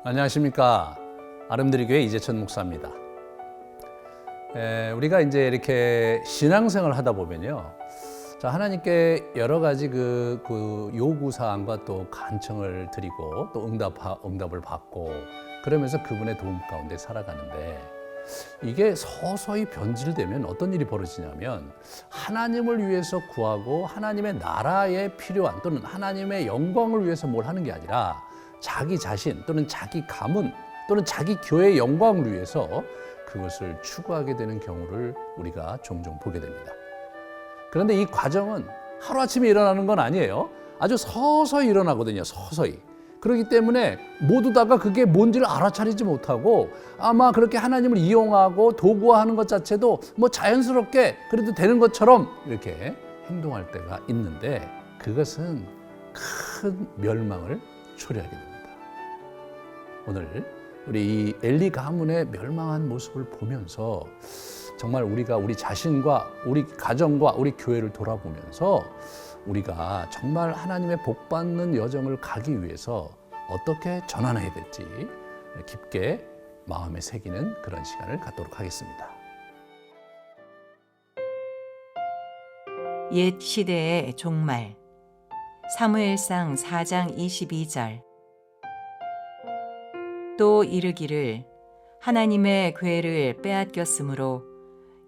안녕하십니까. 아름드리교회 이재천 목사입니다. 우리가 이제 이렇게 신앙생활을 하다 보면요. 자, 하나님께 여러 가지 그 요구사항과 또 간청을 드리고 또 응답을 받고 그러면서 그분의 도움 가운데 살아가는데 이게 서서히 변질되면 어떤 일이 벌어지냐면 하나님을 위해서 구하고 하나님의 나라에 필요한 또는 하나님의 영광을 위해서 뭘 하는 게 아니라 자기 자신 또는 자기 가문 또는 자기 교회의 영광을 위해서 그것을 추구하게 되는 경우를 우리가 종종 보게 됩니다. 그런데 이 과정은 하루아침에 일어나는 건 아니에요. 아주 서서히 일어나거든요. 서서히. 그렇기 때문에 모두 다가 그게 뭔지를 알아차리지 못하고 아마 그렇게 하나님을 이용하고 도구화하는 것 자체도 뭐 자연스럽게 그래도 되는 것처럼 이렇게 행동할 때가 있는데 그것은 큰 멸망을 초래하게 됩니다. 오늘 우리 이 엘리 가문의 멸망한 모습을 보면서 정말 우리가 우리 자신과 우리 가정과 우리 교회를 돌아보면서 우리가 정말 하나님의 복받는 여정을 가기 위해서 어떻게 전환해야 될지 깊게 마음에 새기는 그런 시간을 갖도록 하겠습니다. 옛 시대의 종말 사무엘상 4장 22절 또 이르기를 하나님의 궤를 빼앗겼으므로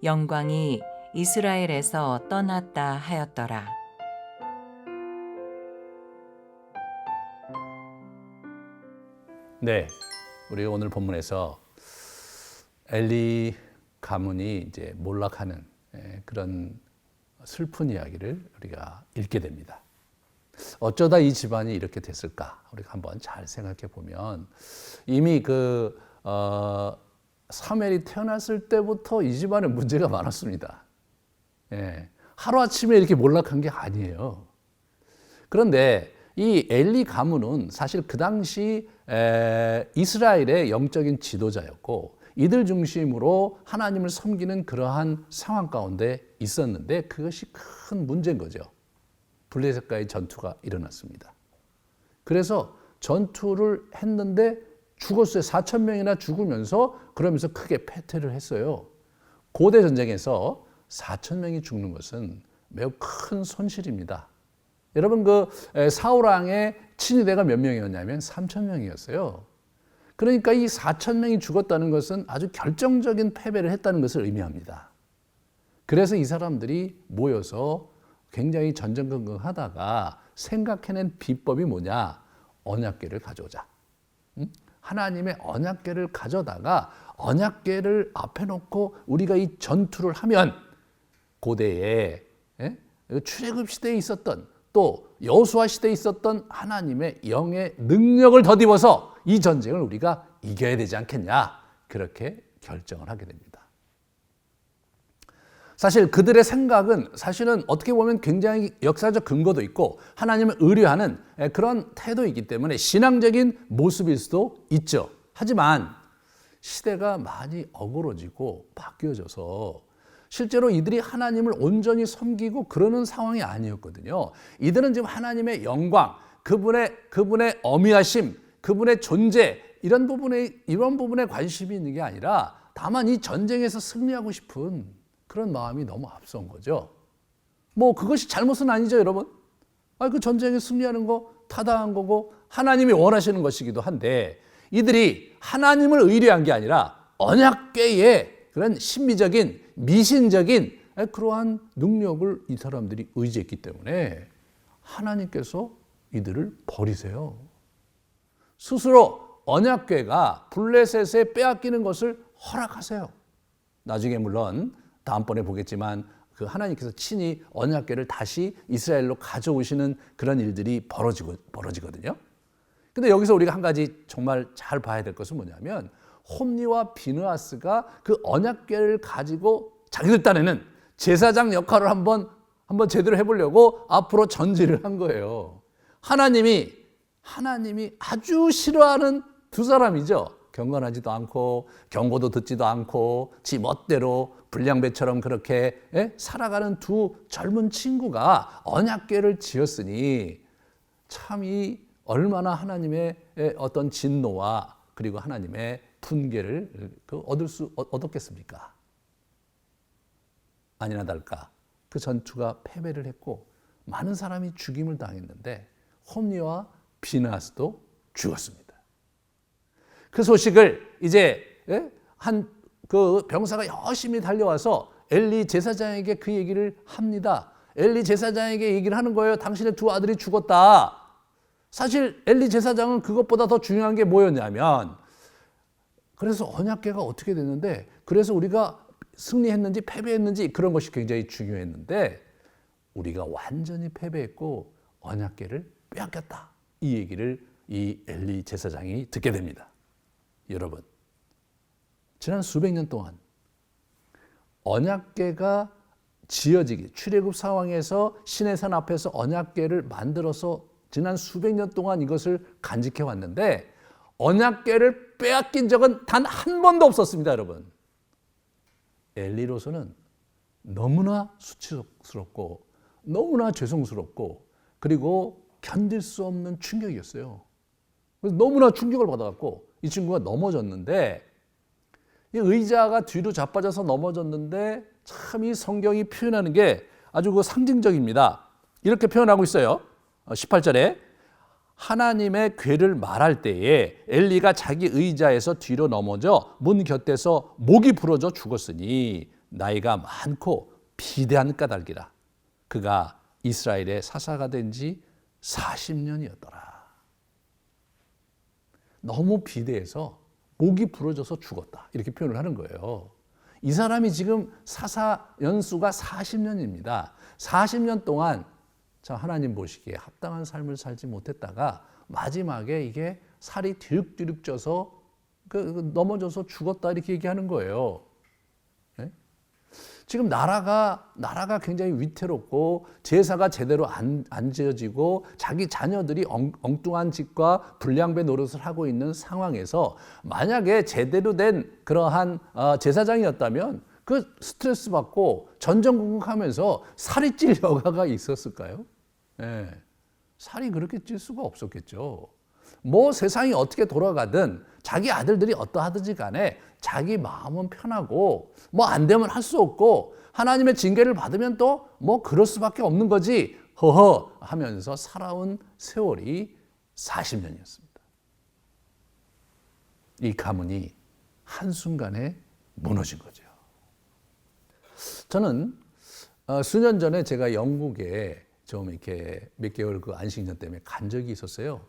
영광이 이스라엘에서 떠났다 하였더라. 네, 우리가 오늘 본문에서 엘리 가문이 이제 몰락하는 그런 슬픈 이야기를 우리가 읽게 됩니다. 어쩌다 이 집안이 이렇게 됐을까? 우리가 한번 잘 생각해 보면 이미 사무엘이 태어났을 때부터 이 집안에 문제가 많았습니다. 하루아침에 이렇게 몰락한 게 아니에요. 그런데 이 엘리 가문은 사실 그 당시 이스라엘의 영적인 지도자였고 이들 중심으로 하나님을 섬기는 그러한 상황 가운데 있었는데 그것이 큰 문제인 거죠. 블레셋과의 전투가 일어났습니다. 그래서 전투를 했는데 죽었어요. 4천 명이나 죽으면서 그러면서 크게 패퇴를 했어요. 고대 전쟁에서 4천 명이 죽는 것은 매우 큰 손실입니다. 여러분 사울 왕의 친위대가 몇 명이었냐면 3천 명이었어요. 그러니까 이 4천 명이 죽었다는 것은 아주 결정적인 패배를 했다는 것을 의미합니다. 그래서 이 사람들이 모여서 굉장히 전전긍긍하다가 생각해낸 비법이 뭐냐? 언약궤를 가져오자. 하나님의 언약궤를 가져다가 언약궤를 앞에 놓고 우리가 이 전투를 하면 고대에 출애굽 시대에 있었던 또 여호수아 시대에 있었던 하나님의 영의 능력을 덧입어서 이 전쟁을 우리가 이겨야 되지 않겠냐? 그렇게 결정을 하게 됩니다. 사실 그들의 생각은 사실은 어떻게 보면 굉장히 역사적 근거도 있고 하나님을 의뢰하는 그런 태도이기 때문에 신앙적인 모습일 수도 있죠. 하지만 시대가 많이 어그러지고 바뀌어져서 실제로 이들이 하나님을 온전히 섬기고 그러는 상황이 아니었거든요. 이들은 지금 하나님의 영광, 그분의 어미하심, 그분의 존재 이런 부분에 관심이 있는 게 아니라 다만 이 전쟁에서 승리하고 싶은 그런 마음이 너무 앞선 거죠. 뭐 그것이 잘못은 아니죠, 여러분. 그 전쟁에 승리하는 거 타당한 거고 하나님이 원하시는 것이기도 한데 이들이 하나님을 의뢰한 게 아니라 언약궤의 그런 신비적인 미신적인 그러한 능력을 이 사람들이 의지했기 때문에 하나님께서 이들을 버리세요. 스스로 언약궤가 블레셋에 빼앗기는 것을 허락하세요. 나중에 물론 다음번에 보겠지만 그 하나님께서 친히 언약궤를 다시 이스라엘로 가져오시는 그런 일들이 벌어지거든요. 근데 여기서 우리가 한 가지 정말 잘 봐야 될 것은 뭐냐면 홈리와 비느하스가 그 언약궤를 가지고 자기들 딴에는 제사장 역할을 한번 제대로 해보려고 앞으로 전진을 한 거예요. 하나님이 아주 싫어하는 두 사람이죠. 경건하지도 않고 경고도 듣지도 않고 지 멋대로 불량배처럼 그렇게 살아가는 두 젊은 친구가 언약궤를 지었으니 참 이 얼마나 하나님의 어떤 진노와 그리고 하나님의 분개를 얻었겠습니까? 아니나 다를까 그 전투가 패배를 했고 많은 사람이 죽임을 당했는데 홈리와 비나스도 죽었습니다. 그 소식을 이제 한 그 병사가 열심히 달려와서 엘리 제사장에게 그 얘기를 합니다. 엘리 제사장에게 얘기를 하는 거예요. 당신의 두 아들이 죽었다. 사실 엘리 제사장은 그것보다 더 중요한 게 뭐였냐면 그래서 언약궤가 어떻게 됐는데 그래서 우리가 승리했는지 패배했는지 그런 것이 굉장히 중요했는데 우리가 완전히 패배했고 언약궤를 빼앗겼다. 이 얘기를 이 엘리 제사장이 듣게 됩니다. 여러분, 지난 수백 년 동안 언약궤가 지어지기, 출애굽 상황에서 시내산 앞에서 언약궤를 만들어서 지난 수백 년 동안 이것을 간직해 왔는데 언약궤를 빼앗긴 적은 단 한 번도 없었습니다, 여러분. 엘리로서는 너무나 수치스럽고 너무나 죄송스럽고 그리고 견딜 수 없는 충격이었어요. 그래서 너무나 충격을 받아갖고 이 친구가 넘어졌는데 이 의자가 뒤로 자빠져서 넘어졌는데 참 이 성경이 표현하는 게 아주 그 상징적입니다. 이렇게 표현하고 있어요. 18절에 하나님의 궤를 말할 때에 엘리가 자기 의자에서 뒤로 넘어져 문 곁에서 목이 부러져 죽었으니 나이가 많고 비대한 까닭이라. 그가 이스라엘의 사사가 된 지 40년이었더라. 너무 비대해서 목이 부러져서 죽었다. 이렇게 표현을 하는 거예요. 이 사람이 지금 사사 연수가 40년입니다. 40년 동안 하나님 보시기에 합당한 삶을 살지 못했다가 마지막에 이게 살이 뒤룩뒤룩 쪄서 넘어져서 죽었다 이렇게 얘기하는 거예요. 네? 지금 나라가 굉장히 위태롭고 제사가 제대로 안 지어지고 자기 자녀들이 엉뚱한 짓과 불량배 노릇을 하고 있는 상황에서 만약에 제대로 된 그러한 제사장이었다면 그 스트레스 받고 전전긍긍하면서 살이 찔 여가가 있었을까요? 네. 살이 그렇게 찔 수가 없었겠죠. 뭐 세상이 어떻게 돌아가든 자기 아들들이 어떠하든지 간에 자기 마음은 편하고 뭐 안 되면 할 수 없고 하나님의 징계를 받으면 또 뭐 그럴 수밖에 없는 거지 허허 하면서 살아온 세월이 40년이었습니다. 이 가문이 한순간에 무너진 거죠. 저는 수년 전에 제가 영국에 좀 이렇게 몇 개월 그 안식년 때문에 간 적이 있었어요.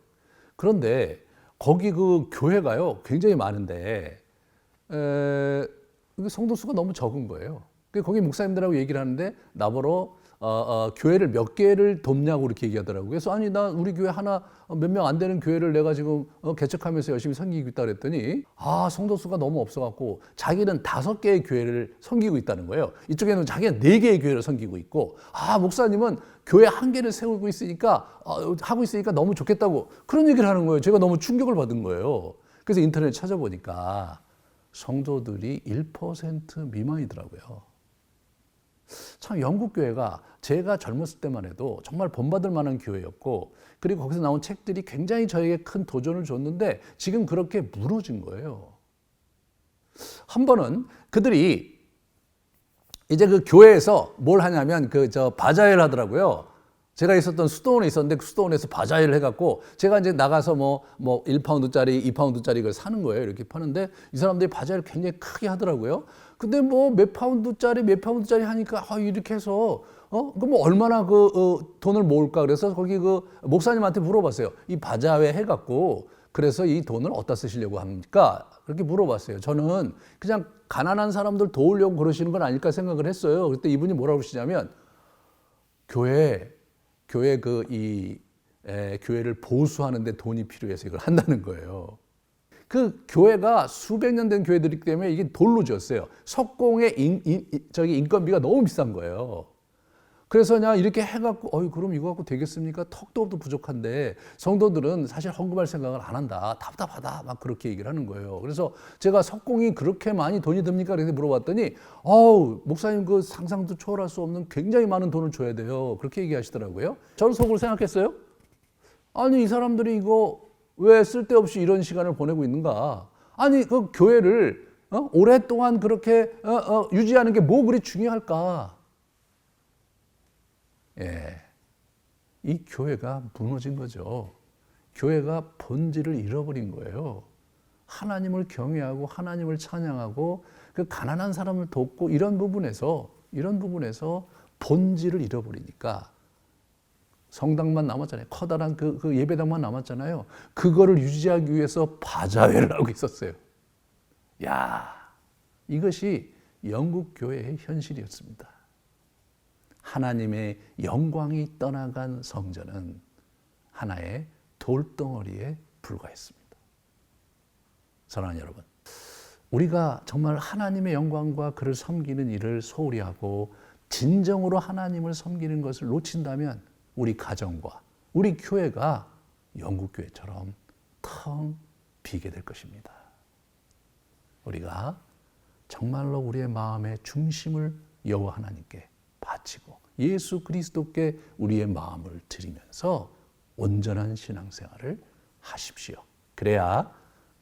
그런데 거기 그 교회가요 굉장히 많은데 성도 수가 너무 적은 거예요. 거기 목사님들하고 얘기를 하는데 나보러 교회를 몇 개를 돕냐고 이렇게 얘기하더라고요. 그래서 아니 나 우리 교회 하나 몇 명 안 되는 교회를 내가 지금 개척하면서 열심히 섬기고 있다 그랬더니 성도 수가 너무 없어갖고 자기는 5개의 교회를 섬기고 있다는 거예요. 이쪽에는 자기는 4개의 교회를 섬기고 있고 목사님은 교회 1개를 세우고 있으니까 하고 있으니까 너무 좋겠다고 그런 얘기를 하는 거예요. 제가 너무 충격을 받은 거예요. 그래서 인터넷 찾아보니까 성도들이 1% 미만이더라고요. 참 영국 교회가 제가 젊었을 때만 해도 정말 본받을 만한 교회였고 그리고 거기서 나온 책들이 굉장히 저에게 큰 도전을 줬는데 지금 그렇게 무너진 거예요. 한 번은 그들이 이제 그 교회에서 뭘 하냐면 바자회를 하더라고요. 제가 있었던 수도원에 있었는데 그 수도원에서 바자회를 해갖고 제가 이제 나가서 뭐 1파운드짜리, 2파운드짜리 이걸 사는 거예요. 이렇게 파는데 이 사람들이 바자회를 굉장히 크게 하더라고요. 근데 뭐 몇 파운드짜리 하니까 이렇게 해서 그럼 뭐 얼마나 돈을 모을까 그래서 거기 목사님한테 물어봤어요. 이 바자회 해갖고 그래서 이 돈을 어디다 쓰시려고 합니까? 그렇게 물어봤어요. 저는 그냥 가난한 사람들 도우려고 그러시는 건 아닐까 생각을 했어요. 그때 이분이 뭐라고 그러시냐면 교회를 보수하는데 돈이 필요해서 이걸 한다는 거예요. 그 교회가 수백 년 된 교회들이기 때문에 이게 돌로 지었어요. 석공의 인건비가 너무 비싼 거예요. 그래서 그냥 이렇게 해갖고 그럼 이거 갖고 되겠습니까? 턱도 부족한데 성도들은 사실 헌금할 생각을 안 한다. 답답하다. 막 그렇게 얘기를 하는 거예요. 그래서 제가 석공이 그렇게 많이 돈이 듭니까? 그래서 물어봤더니 목사님 그 상상도 초월할 수 없는 굉장히 많은 돈을 줘야 돼요. 그렇게 얘기하시더라고요. 저는 속으로 생각했어요. 아니 이 사람들이 이거 왜 쓸데없이 이런 시간을 보내고 있는가? 아니, 그 교회를 오랫동안 그렇게 유지하는 게 뭐 그리 중요할까? 예, 이 교회가 무너진 거죠. 교회가 본질을 잃어버린 거예요. 하나님을 경외하고 하나님을 찬양하고 그 가난한 사람을 돕고 이런 부분에서 본질을 잃어버리니까 성당만 남았잖아요. 커다란 그 예배당만 남았잖아요. 그거를 유지하기 위해서 바자회를 하고 있었어요. 야, 이것이 영국 교회의 현실이었습니다. 하나님의 영광이 떠나간 성전은 하나의 돌덩어리에 불과했습니다. 사랑하는 여러분, 우리가 정말 하나님의 영광과 그를 섬기는 일을 소홀히 하고 진정으로 하나님을 섬기는 것을 놓친다면 우리 가정과 우리 교회가 영국 교회처럼 텅 비게 될 것입니다. 우리가 정말로 우리의 마음의 중심을 여호와 하나님께 바치고 예수 그리스도께 우리의 마음을 드리면서 온전한 신앙생활을 하십시오. 그래야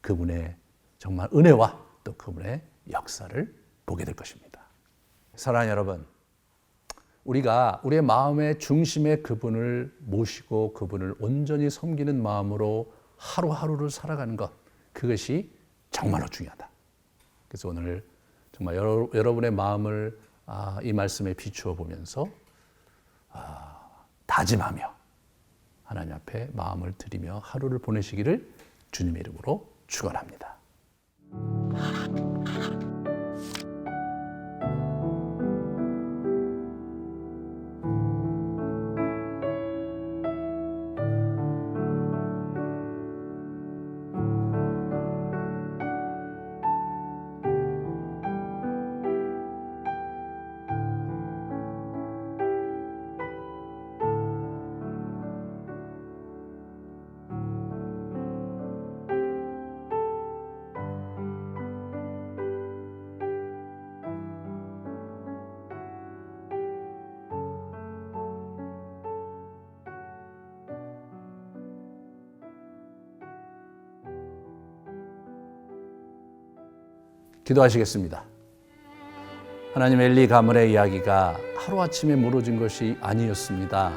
그분의 정말 은혜와 또 그분의 역사를 보게 될 것입니다. 사랑하는 여러분, 우리가 우리의 마음의 중심에 그분을 모시고 그분을 온전히 섬기는 마음으로 하루하루를 살아가는 것, 그것이 정말로 중요하다. 그래서 오늘 정말 여러분의 마음을 이 말씀에 비추어 보면서 다짐하며 하나님 앞에 마음을 드리며 하루를 보내시기를 주님의 이름으로 축원합니다. 기도하시겠습니다. 하나님, 엘리 가문의 이야기가 하루아침에 무너진 것이 아니었습니다.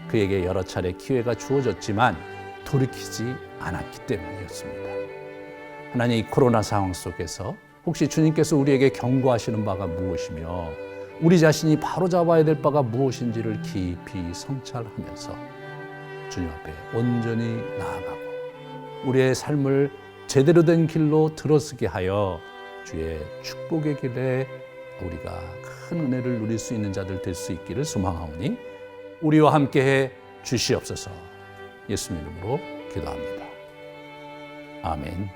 그에게 여러 차례 기회가 주어졌지만 돌이키지 않았기 때문이었습니다. 하나님, 이 코로나 상황 속에서 혹시 주님께서 우리에게 경고하시는 바가 무엇이며 우리 자신이 바로잡아야 될 바가 무엇인지를 깊이 성찰하면서 주님 앞에 온전히 나아가고 우리의 삶을 제대로 된 길로 들어서게 하여 주의 축복의 길에 우리가 큰 은혜를 누릴 수 있는 자들 될 수 있기를 소망하오니 우리와 함께해 주시옵소서. 예수님 이름으로 기도합니다. 아멘.